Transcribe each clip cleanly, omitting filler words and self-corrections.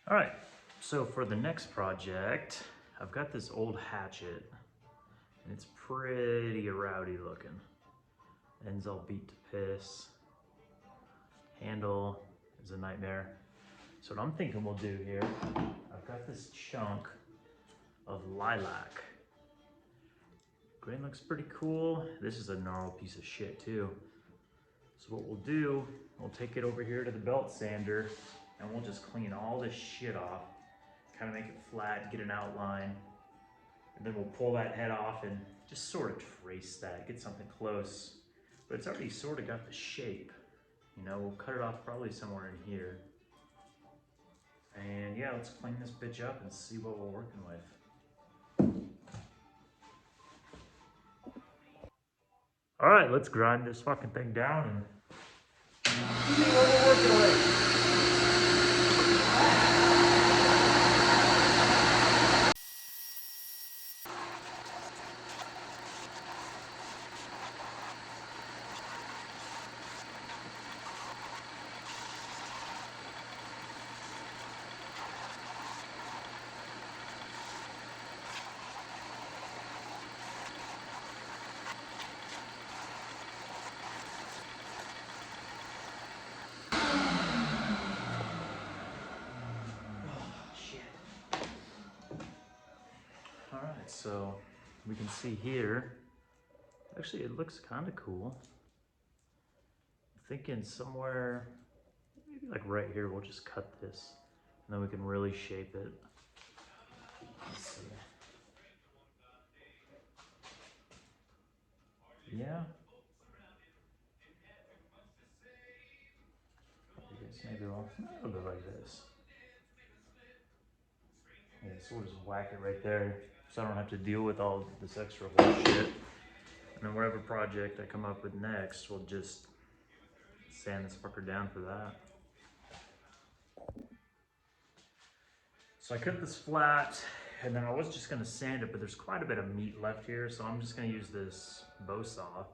All right, so for the next project, I've got this old hatchet, and it's pretty rowdy looking. Ends all beat to piss. Handle is a nightmare. So what I'm thinking we'll do here, I've got this chunk of lilac. Grain looks pretty cool. This is a gnarled piece of shit too. So what we'll do, we'll take it over here to the belt sander and we'll just clean all this shit off, kind of make it flat, get an outline, and then we'll pull that head off and just sort of trace that, get something close. But it's already sort of got the shape. You know, we'll cut it off probably somewhere in here. And yeah, let's clean this bitch up and see what we're working with. All right, let's grind this fucking thing down and see what we're working with. All right, so we can see here, actually it looks kind of cool. I'm thinking somewhere, maybe like right here, we'll just cut this and then we can really shape it. Let's see. Yeah. I guess maybe we'll go like this. Yeah, so we'll just whack it right there so I don't have to deal with all this extra whole shit. And then whatever project I come up with next, we'll just sand this fucker down for that. So I cut this flat and then I was just gonna sand it, but there's quite a bit of meat left here, so I'm just gonna use this bow saw.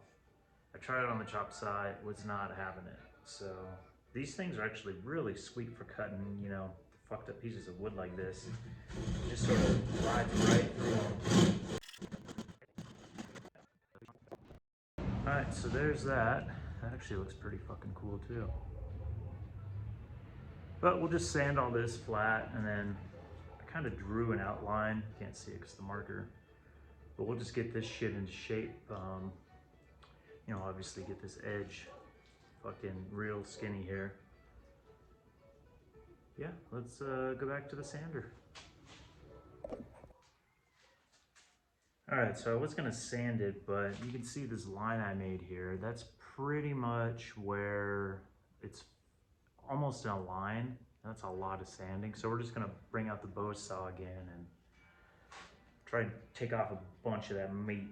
I tried it on the chop side, was not having it. So these things are actually really sweet for cutting, you know, fucked up pieces of wood like this. Just sort of glides right through them. All right, so there's that. That actually looks pretty fucking cool too. But we'll just sand all this flat and then I kind of drew an outline. Can't see it because the marker. But we'll just get this shit into shape. You know, obviously get this edge fucking real skinny here. Yeah, let's go back to the sander. All right, so I was gonna sand it, but you can see this line I made here. That's pretty much where it's almost in a line. That's a lot of sanding. So we're just gonna bring out the bow saw again and try to take off a bunch of that meat.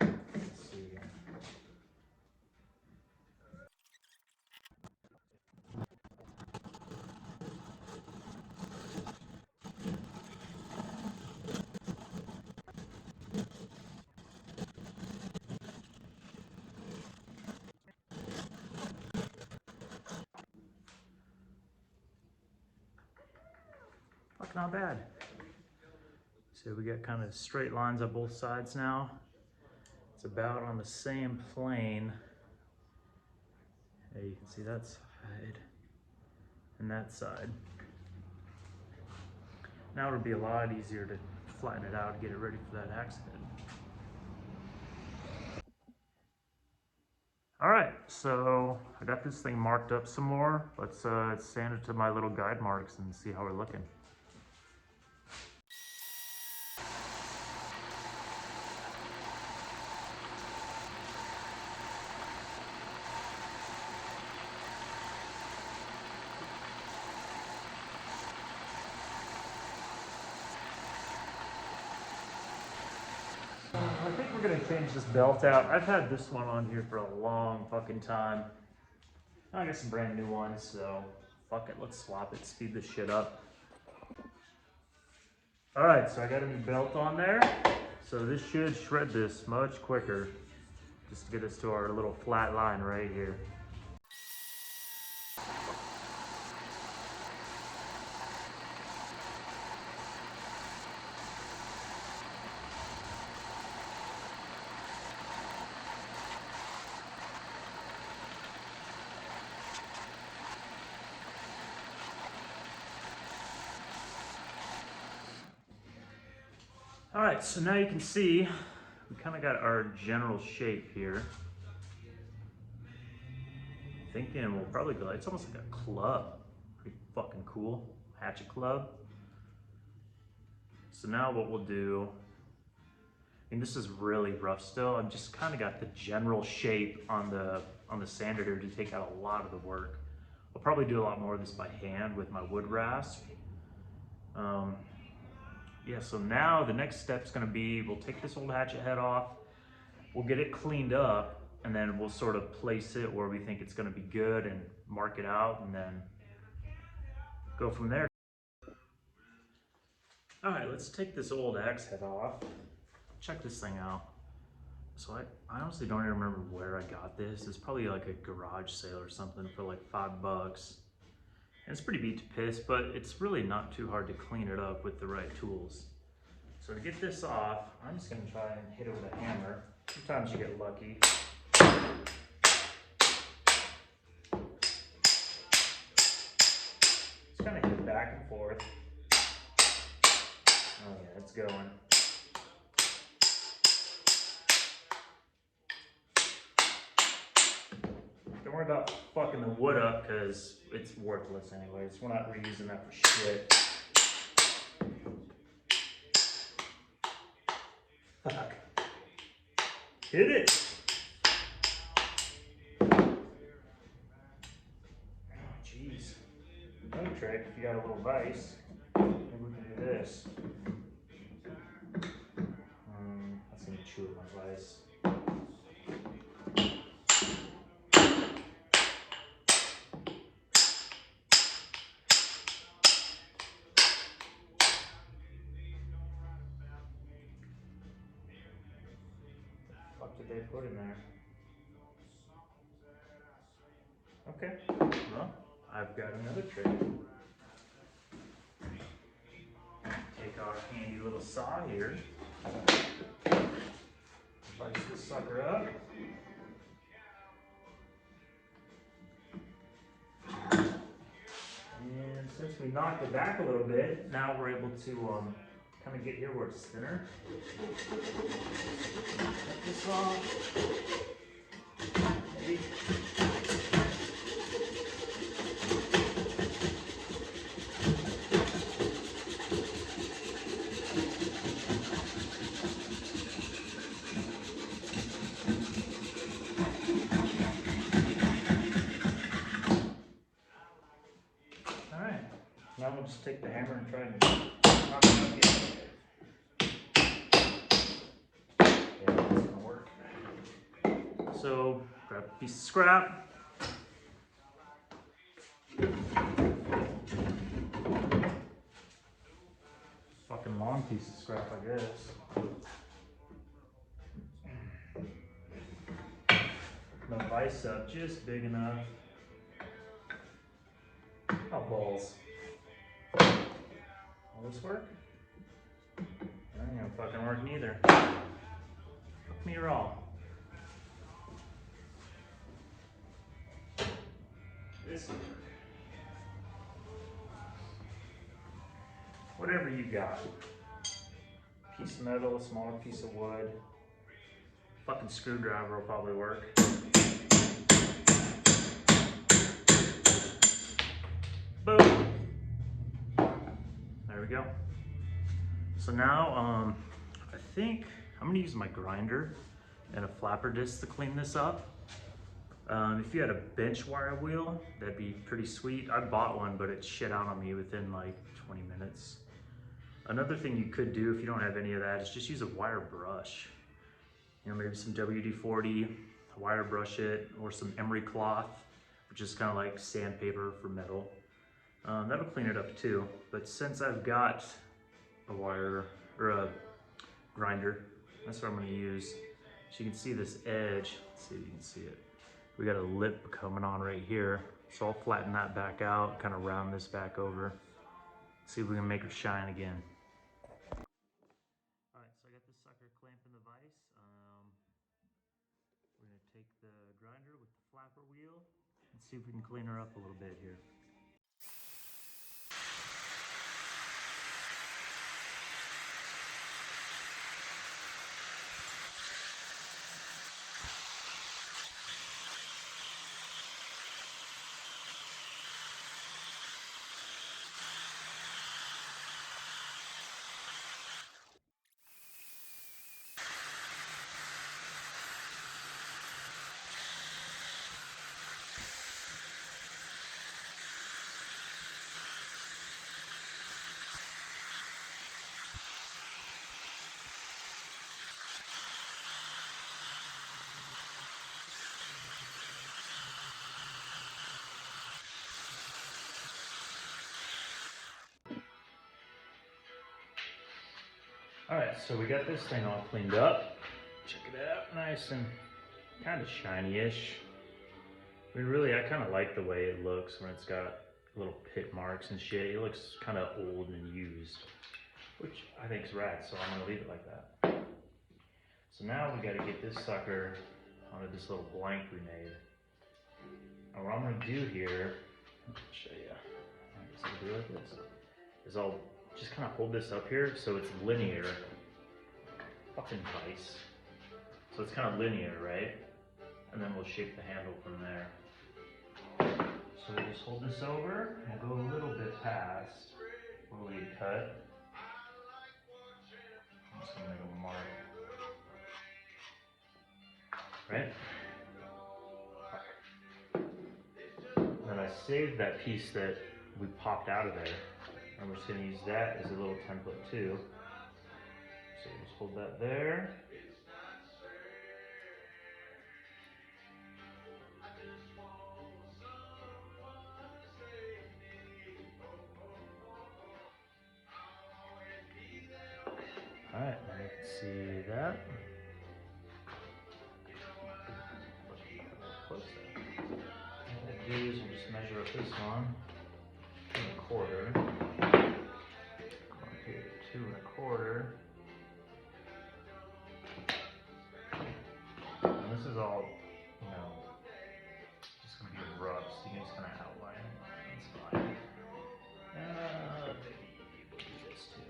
Let's see here. Fuck, not bad. So we got kind of straight lines on both sides now. It's about on the same plane. Hey, you can see that side and that side. Now it'll be a lot easier to flatten it out and get it ready for that axe head. All right, so I got this thing marked up some more. Let's sand it to my little guide marks and see how we're looking. I think we're gonna change this belt out. I've had this one on here for a long fucking time. I got some brand new ones, so fuck it, let's swap it, speed this shit up. All right, so I got a new belt on there. So this should shred this much quicker, just to get us to our little flat line right here. All right, so now you can see we kind of got our general shape here. Thinking we'll probably go, it's almost like a club. Pretty fucking cool, hatchet club. So now what we'll do, and this is really rough still, I've just kind of got the general shape on the sander here to take out a lot of the work. I'll probably do a lot more of this by hand with my wood rasp. Yeah, so now the next step's gonna be, we'll take this old hatchet head off, we'll get it cleaned up, and then we'll sort of place it where we think it's gonna be good and mark it out, and then go from there. All right, let's take this old axe head off. Check this thing out. So I honestly don't even remember where I got this. It's probably like a garage sale or something for like $5. And it's pretty beat to piss, but it's really not too hard to clean it up with the right tools. So to get this off, I'm just gonna try and hit it with a hammer. Sometimes you get lucky. Just kind of hit it back and forth. Oh yeah, it's going. Don't worry about fucking the wood up because it's worthless anyways. We're not reusing that for shit. Fuck. Hit it! Oh jeez. Another trick, if you got a little vise, maybe we can do this. That's gonna chew up my vise. What did they put in there? Okay, well, I've got another trick. Take our handy little saw here. Slice this sucker up. And since we knocked it back a little bit, now we're able to kind of get here where it's thinner. Cut this off. Maybe. Now we'll just take the hammer and try and knock it out the end. Yeah, that's gonna work. So, grab a piece of scrap. Fucking long piece of scrap, I guess. The vise up just big enough. Oh, balls. Will this work? That ain't gonna fucking work neither. Fuck me raw. This will work. Whatever you got. Piece of metal, a smaller piece of wood. Fucking screwdriver will probably work. Boom. There we go. So now, I think I'm gonna use my grinder and a flapper disc to clean this up. If you had a bench wire wheel, that'd be pretty sweet. I bought one, but it shit out on me within like 20 minutes. Another thing you could do if you don't have any of that is just use a wire brush. You know, maybe some WD-40, wire brush it, or some emery cloth, which is kind of like sandpaper for metal. That'll clean it up too. But since I've got a wire or a grinder, that's what I'm gonna use. So you can see this edge. Let's see if you can see it. We got a lip coming on right here. So I'll flatten that back out, kind of round this back over. See if we can make her shine again. All right, so I got this sucker clamped in the vise. We're gonna take the grinder with the flapper wheel and see if we can clean her up a little bit here. All right, so we got this thing all cleaned up. Check it out, nice and kind of shiny-ish. I mean, really, I kind of like the way it looks when it's got little pit marks and shit. It looks kind of old and used, which I think is rad, so I'm gonna leave it like that. So now we gotta get this sucker onto this little blank we made. And what I'm gonna do here, I'll show you, I guess I'll do it like this, is I'll just kind of hold this up here so it's linear. Fucking peice. So it's kind of linear, right? And then we'll shape the handle from there. So we'll just hold this over and go a little bit past where we cut. I'm just gonna make a mark. Right? And then I saved that piece that we popped out of there. And we're just gonna use that as a little template too. So we'll just hold that there. All right, now you can see that. Close there. What we'll do is we'll just measure up this one, 2 1/4. Come up here, 2 1/4. And this is all, you know, just gonna be rough, so you can just kind of outline it. It's fine. Maybe we'll do this too.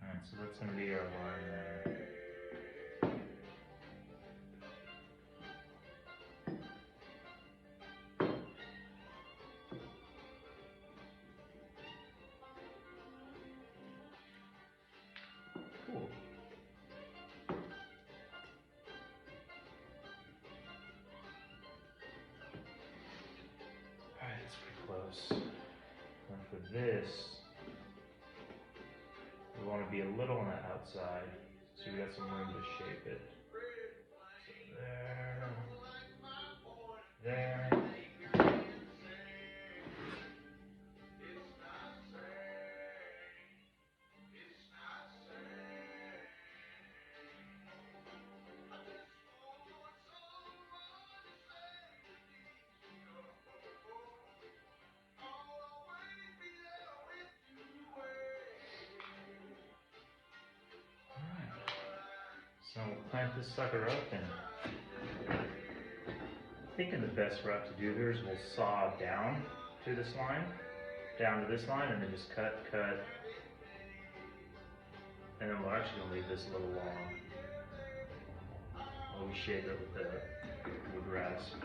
Alright, so that's going to be our line there. Cool. Alright, that's pretty close. And for this, we want to be a little on the outside, so we got some room to shape it. So there, there. So we'll clamp this sucker up, and I'm thinking the best route to do here is we'll saw down to this line, down to this line, and then just cut, and then we're actually gonna leave this a little long while we shape it with the wood rasp.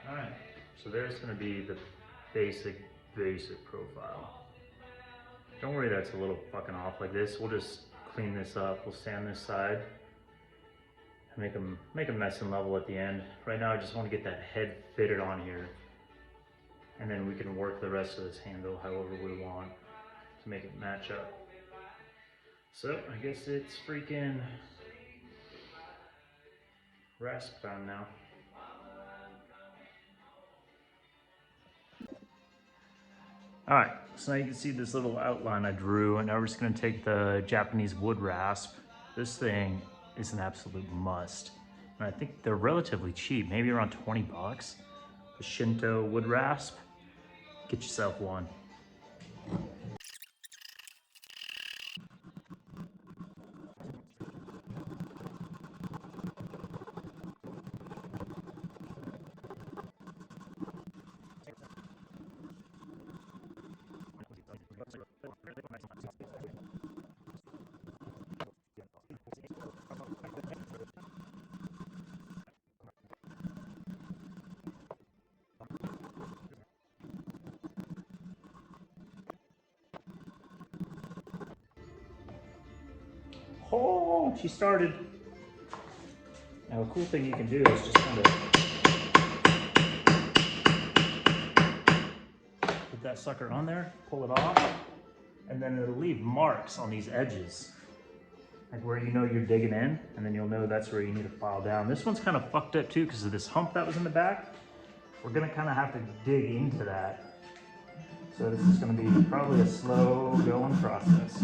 Alright, so there's going to be the basic profile. Don't worry that's a little fucking off like this. We'll just clean this up. We'll sand this side and make them nice and level at the end. Right now I just want to get that head fitted on here, and then we can work the rest of this handle however we want to make it match up. So I guess it's freaking rasp time now. All right, so now you can see this little outline I drew, and now we're just gonna take the Japanese wood rasp. This thing is an absolute must. And I think they're relatively cheap, maybe around 20 bucks. The Shinto wood rasp, get yourself one. Oh, she started. Now a cool thing you can do is just kind of put that sucker on there, pull it off, and then it'll leave marks on these edges. Like where you know you're digging in, and then you'll know that's where you need to file down. This one's kind of fucked up too because of this hump that was in the back. We're gonna kind of have to dig into that. So this is gonna be probably a slow going process.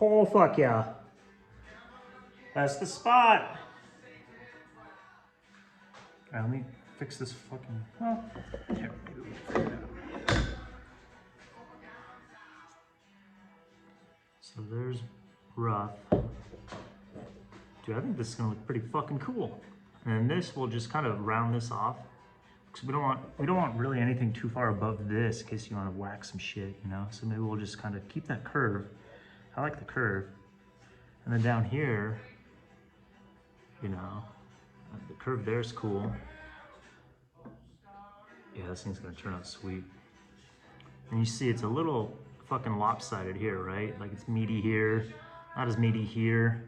Oh, fuck yeah. That's the spot. All right, let me fix this fucking... Oh. Here, maybe we can figure it out. So there's rough. Dude, I think this is gonna look pretty fucking cool. And this will just kind of round this off. Because we don't want really anything too far above this in case you want to whack some shit, you know? So maybe we'll just kind of keep that curve. I like the curve. And then down here, you know, the curve there's cool. Yeah, this thing's gonna turn out sweet. And you see it's a little fucking lopsided here, right? Like it's meaty here, not as meaty here.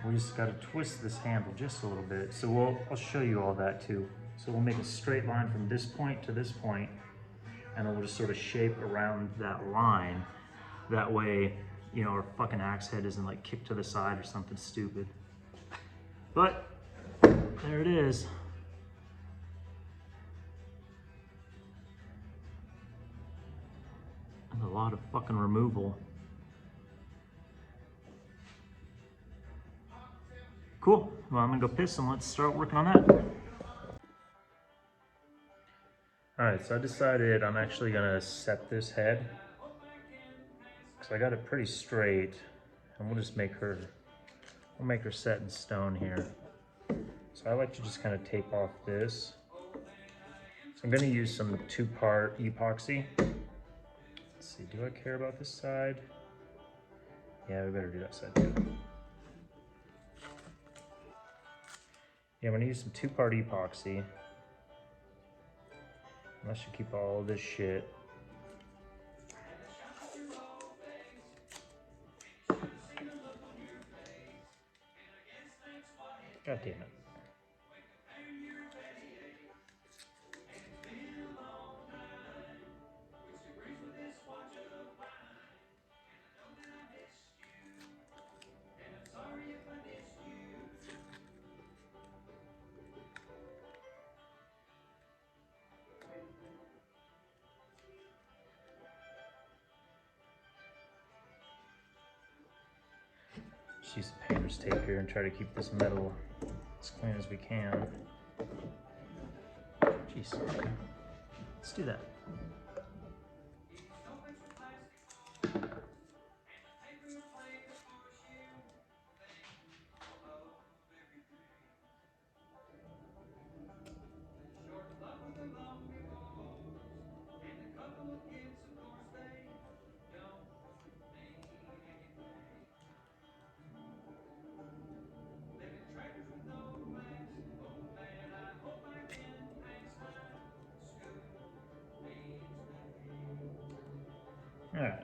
We just gotta twist this handle just a little bit. So I'll show you all that too. So we'll make a straight line from this point to this point, and then we'll just sort of shape around that line. That way, you know, our fucking axe head isn't like kicked to the side or something stupid. But there it is. And a lot of fucking removal. Cool. Well, I'm gonna go piss and let's start working on that. All right, so I decided I'm actually gonna set this head because I got it pretty straight. and we'll just make her, we'll make her set in stone here. So I like to just kind of tape off this. So I'm gonna use some 2-part epoxy. Let's see, do I care about this side? Yeah, we better do that side too. Yeah, I'm gonna use some 2-part epoxy. That should keep all this shit. God damn it. Just use the painter's tape here and try to keep this metal as clean as we can. Jeez, okay. Let's do that. All right.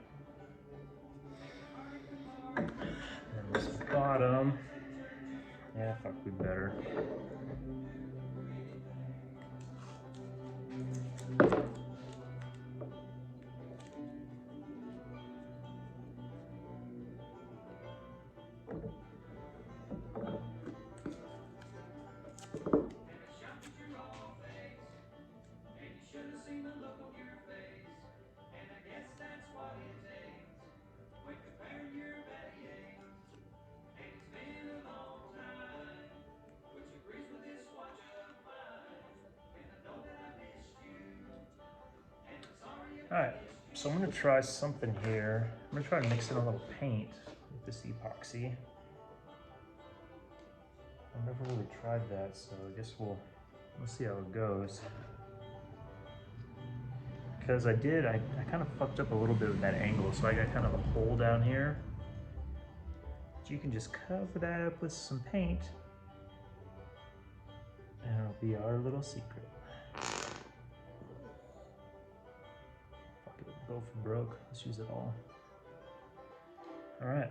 And this bottom, yeah, fuck, we better. All right, so I'm gonna try something here. I'm gonna try to mix in a little paint with this epoxy. I've never really tried that, so I guess we'll see how it goes. Because I kind of fucked up a little bit with that angle, so I got kind of a hole down here. But you can just cover that up with some paint, and it'll be our little secret. Fuck it, both broke. Let's use it all. All right.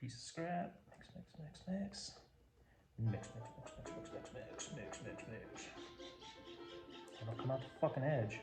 Piece of scrap. Mix, mix, mix, mix. Mix, mix, mix, mix, mix, mix, mix, mix, mix, mix. And I'll come out the fucking edge.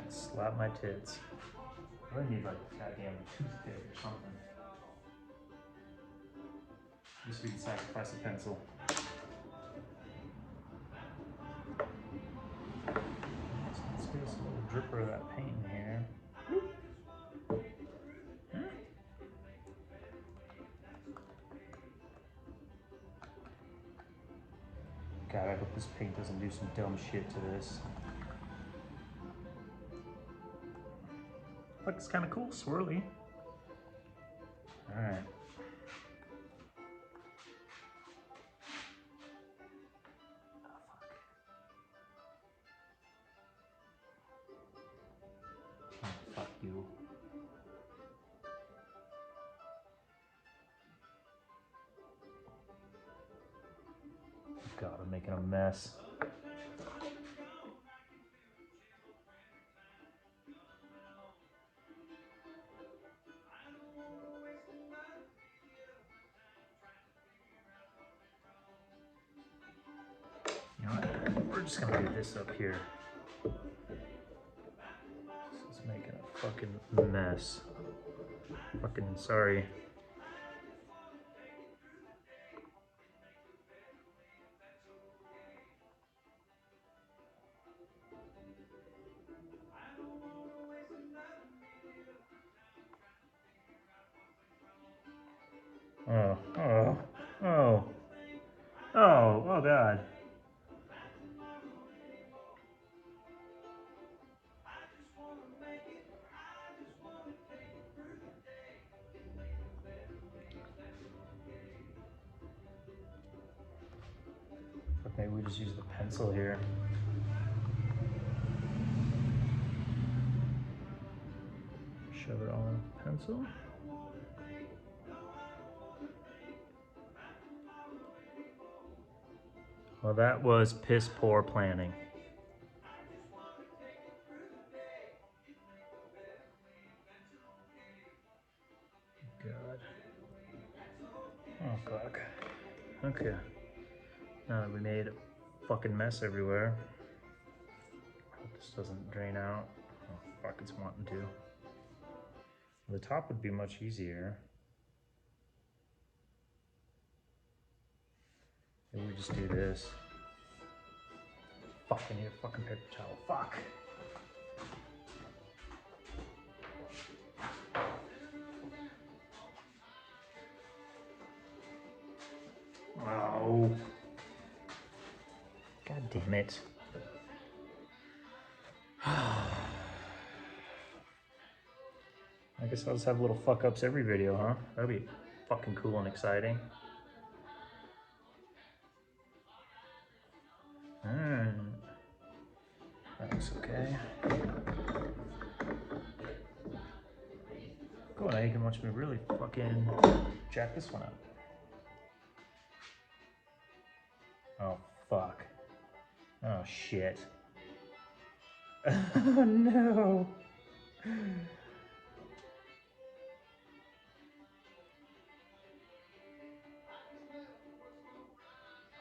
Slap my tits. I really need like a goddamn toothpick or something. Just so we can sacrifice a pencil. Let's get us a little dripper of that paint in here. God, I hope this paint doesn't do some dumb shit to this. Looks kind of cool, swirly. All right. Oh, fuck you. God, I'm making a mess. You know what? We're just gonna do this up here. This is making a fucking mess. Fucking sorry. Oh, oh, oh, oh God. But maybe we just use the pencil here. Shove it all in the pencil. Well, that was piss poor planning. God. Oh, fuck. Okay. Now that we made a fucking mess everywhere. Hope this doesn't drain out. Oh, fuck, it's wanting to. The top would be much easier. Maybe we just do this. Fuck, I need a fucking paper towel. Fuck. Oh. God damn it. I guess I'll just have little fuck ups every video, huh? That'd be fucking cool and exciting. That looks okay. Cool, now you can watch me really fucking jack this one up. Oh, fuck. Oh, shit. Oh, no.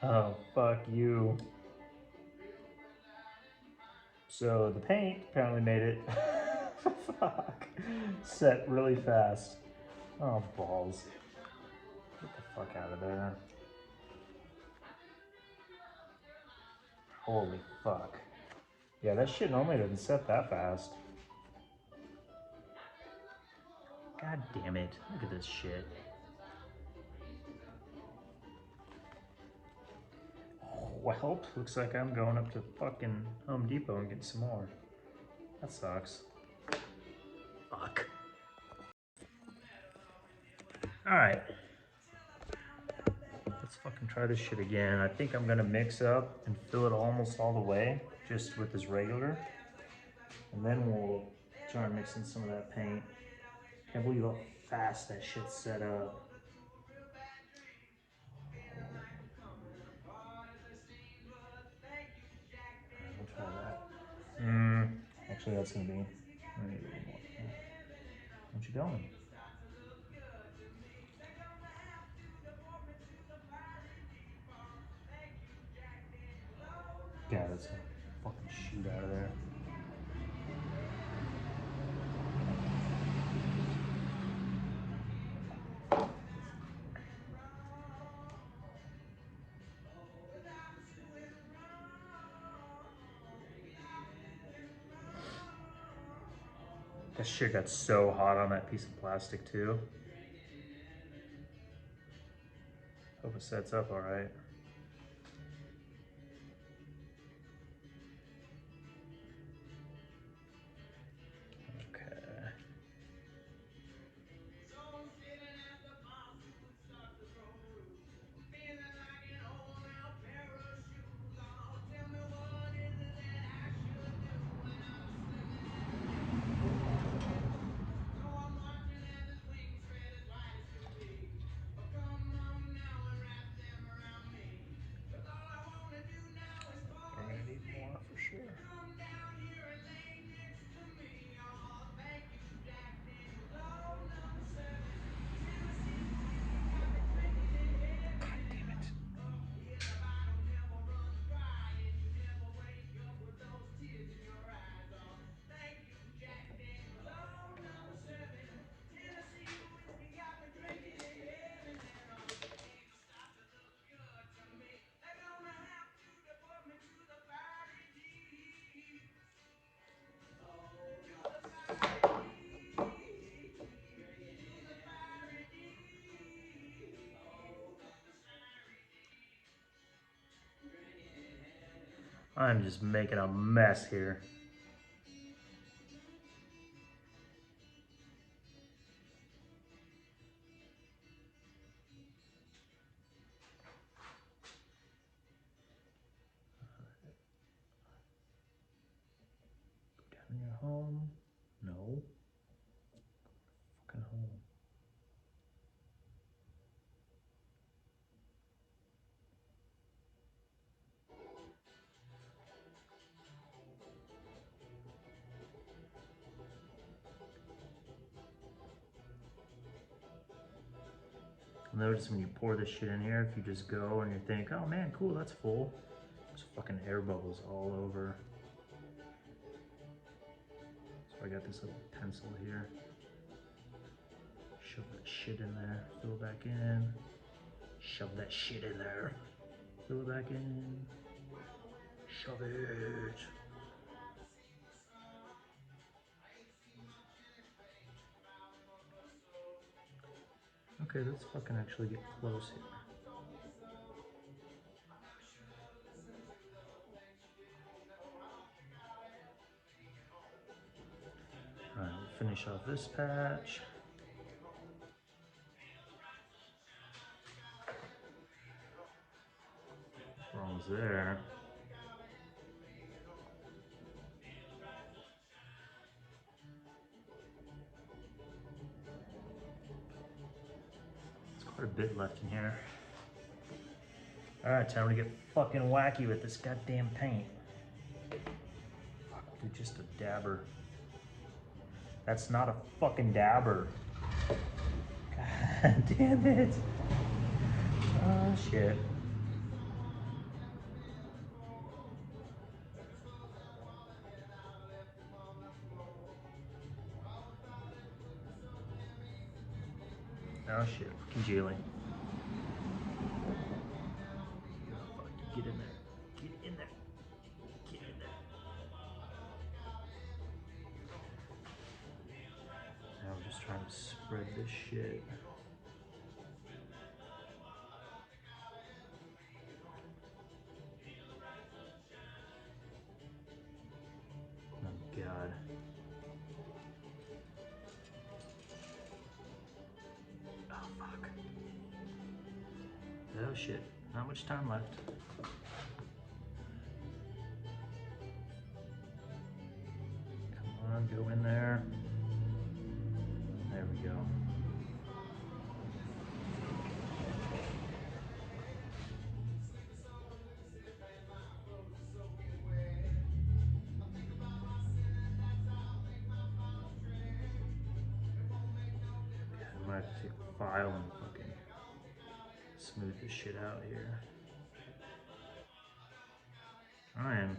Oh, fuck you. So the paint apparently made it fuck. Set really fast. Oh, balls. Get the fuck out of there. Holy fuck. Yeah, that shit normally doesn't set that fast. God damn it. Look at this shit. Well, looks like I'm going up to fucking Home Depot and getting some more. That sucks. Fuck. Alright. Let's fucking try this shit again. I think I'm gonna mix up and fill it almost all the way, just with this regular. And then we'll try and mix in some of that paint. Can't believe how fast that shit's set up. We'll try that. Actually, that's gonna be maybe a little more. Where'd you going? Yeah, that's a fucking shoot out of there. That shit got so hot on that piece of plastic too. Hope it sets up all right. Okay. I'm just making a mess here. Down your home? No. Fucking home. Notice when you pour this shit in here, if you just go and you think, oh man, cool, that's full. There's fucking air bubbles all over. So I got this little pencil here. Shove that shit in there, fill it back in. Shove that shit in there. Fill it back in. Shove it. Okay, let's fucking actually get close here. Alright, we'll finish off this patch. Wrong's there. There's quite a bit left in here. Alright, time to get fucking wacky with this goddamn paint. Dude, just a dabber. That's not a fucking dabber. God damn it. Oh shit. Oh shit, congealing. Get in there. Get in there. Get in there. Now I'm just trying to spread this shit. Oh god. Oh fuck. Oh shit. Not much time left. Come on, go in there. There we go. I might have to take a file and fucking smooth this shit out here. Trying.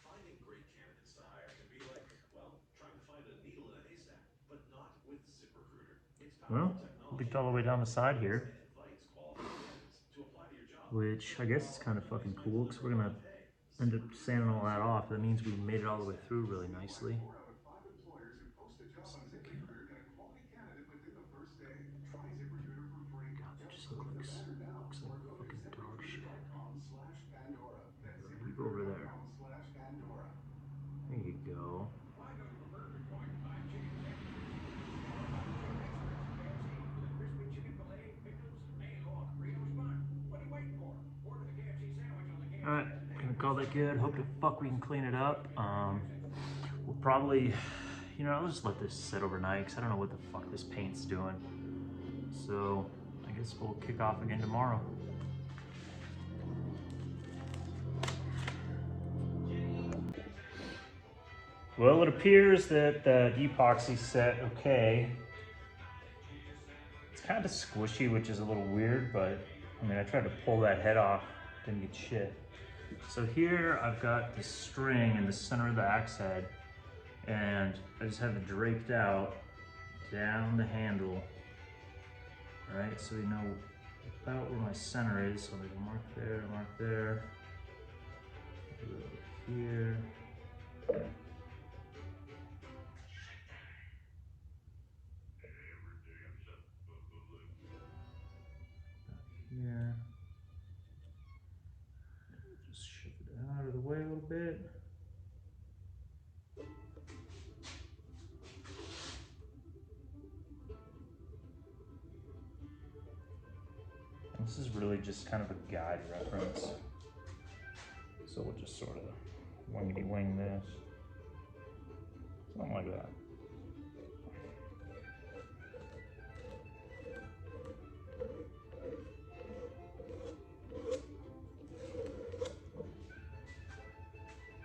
Finding great candidates to hire can be like, well, trying to find a needle in a haystack, but not with ZipRecruiter. Its Well, powerful technology looked all the way down the side here, and invites qualified candidates to apply to your job. which I guess is kind of fucking cool because we're gonna end up sanding all that off. That means we made it all the way through really nicely. 4 out of 5 employers who post a job on ZipRecruiter get a quality candidate within the first day. Try ZipRecruiter for free. God, that Just just click the looks banner now like or go to fucking dog shit. ZipRecruiter.com/Pandora. That's You go over there. ZipRecruiter.com/Pandora. There you go. Why don't you prefer recorded fried chicken sandwiches? Or hot chicken extras from KFC with a crispy chicken fillet, pickles, and look, burritos bun. What are you waiting for? Order the KFC sandwich on the KFC Alright, app today. gonna call that good. Hope to fuck we can clean it up. We'll probably, you know, I'll just let this sit overnight because I don't know what the fuck this paint's doing. So I guess we'll kick off again tomorrow. Well, it appears that the epoxy set okay. It's kind of squishy, which is a little weird, but I mean, I tried to pull that head off, didn't get shit. So here I've got the string in the center of the axe head, and I just have it draped out down the handle. All right, so we know about where my center is. So I'm gonna mark there, a little here. Here. Just shift it out of the way a little bit. And this is really just kind of a guide reference. So we'll just sort of wingity wing this. Something like that.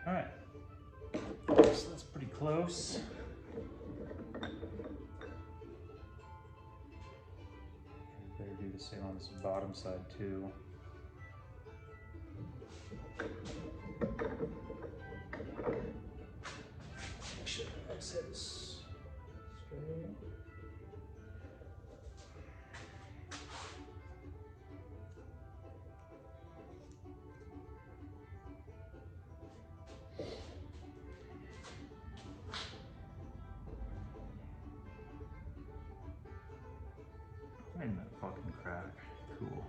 All right, so that's pretty close. Better do the same on this bottom side too. Make sure the exit is straight. Find that fucking crack. Cool.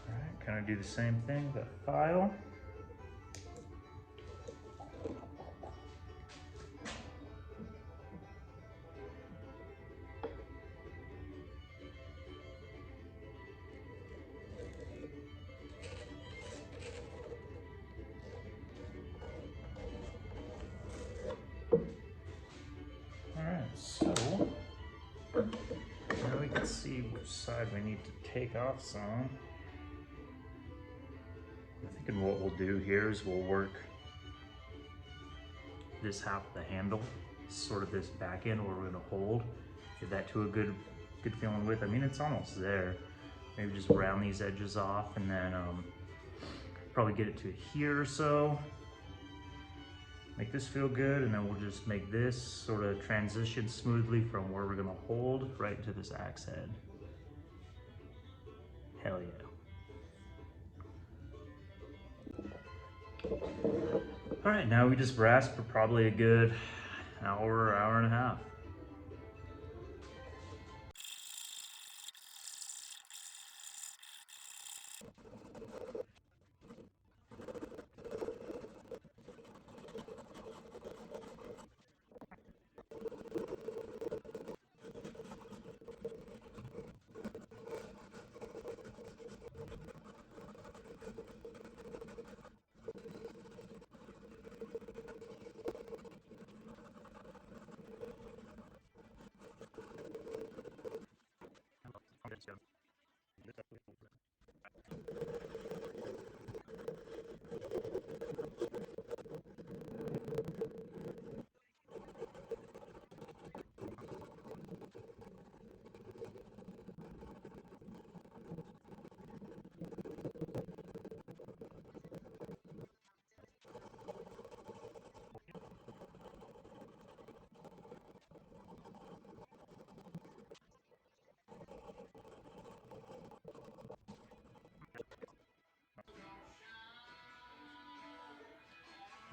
Alright, kind of do the same thing with that file. Alright, so now we can see which side we need to take off some. I'm thinking what we'll do here is we'll work this half of the handle, sort of this back end where we're gonna hold. Get that to a good feeling width. I mean, it's almost there. Maybe just round these edges off and then probably get it to here or so. Make this feel good, and then we'll just make this sort of transition smoothly from where we're gonna hold right into this axe head. Hell yeah. All right, now we just brass for probably a good hour and a half.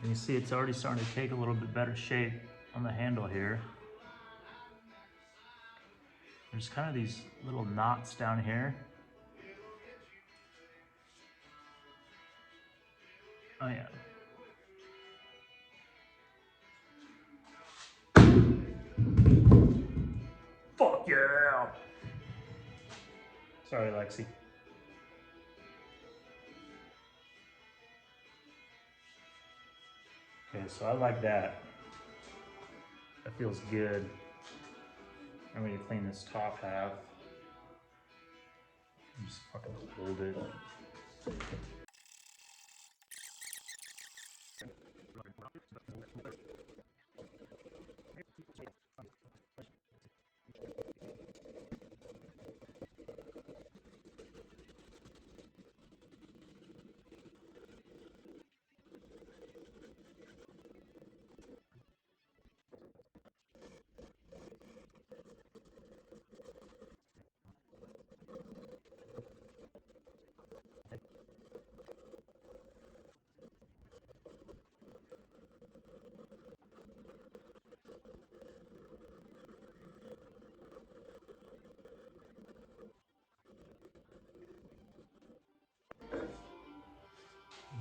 And you see it's already starting to take a little bit better shape on the handle here. There's kind of these little knots down here. Oh yeah. Fuck yeah! Sorry, Lexi. Okay, so I like that. That feels good. I'm going to clean this top half. Just fucking hold it.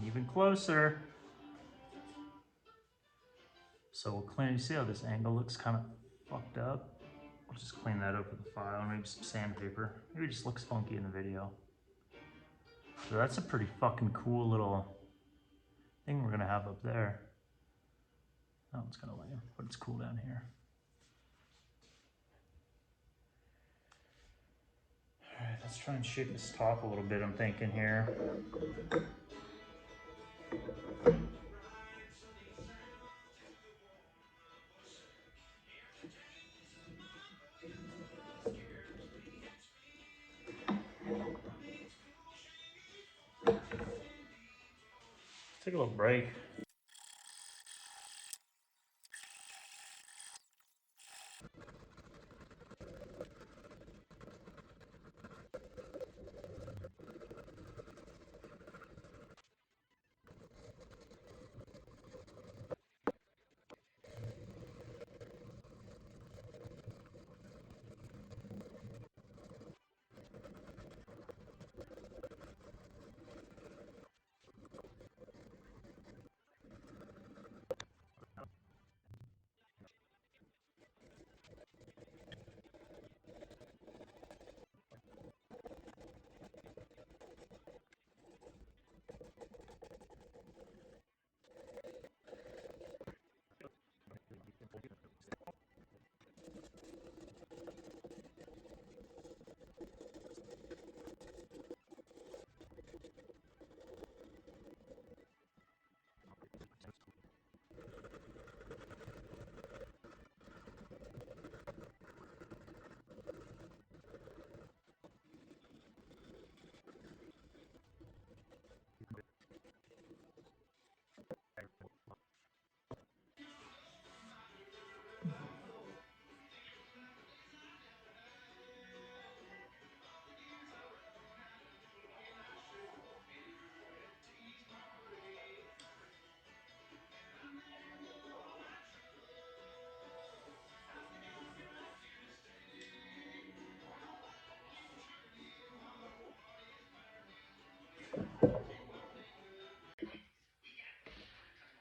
Even closer. So we'll clean, you see how this angle looks kind of fucked up? I'll just clean that up with a file, maybe some sandpaper. Maybe it just looks funky in the video. So that's a pretty fucking cool little thing we're gonna have up there. That one's gonna lame, but it's cool down here. All right, let's try and shape this top a little bit, I'm thinking here. Take a little break.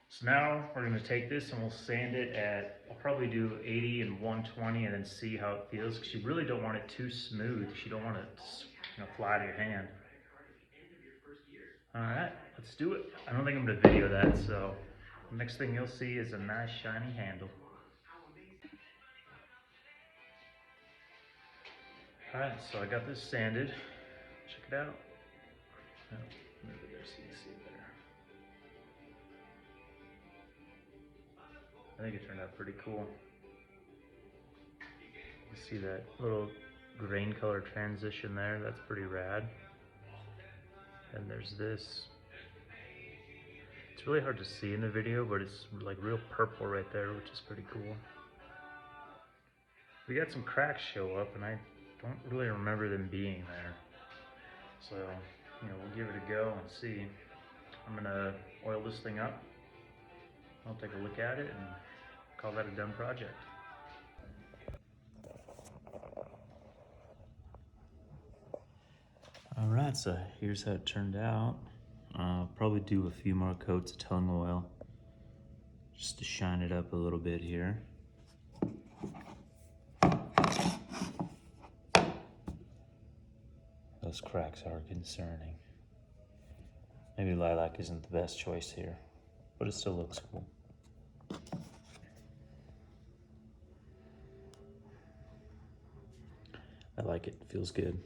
So now we're gonna take this and we'll sand it at, I'll probably do 80 and 120 and then see how it feels, because you really don't want it too smooth. You don't want it to fly to your hand. All right, let's do it. I don't think I'm gonna video that, so the next thing you'll see is a nice shiny handle. All right, so I got this sanded. Check it out. Oh, maybe there's so you can see it there. I think it turned out pretty cool. You see that little grain color transition there? That's pretty rad. And there's this. It's really hard to see in the video, but it's like real purple right there, which is pretty cool. We got some cracks show up, and I don't really remember them being there. So, we'll give it a go and see. I'm gonna oil this thing up. I'll take a look at it and call that a done project. All right, so here's how it turned out. Probably do a few more coats of tung oil just to shine it up a little bit here. Those cracks are concerning. Maybe lilac isn't the best choice here, but it still looks cool. I like it, feels good.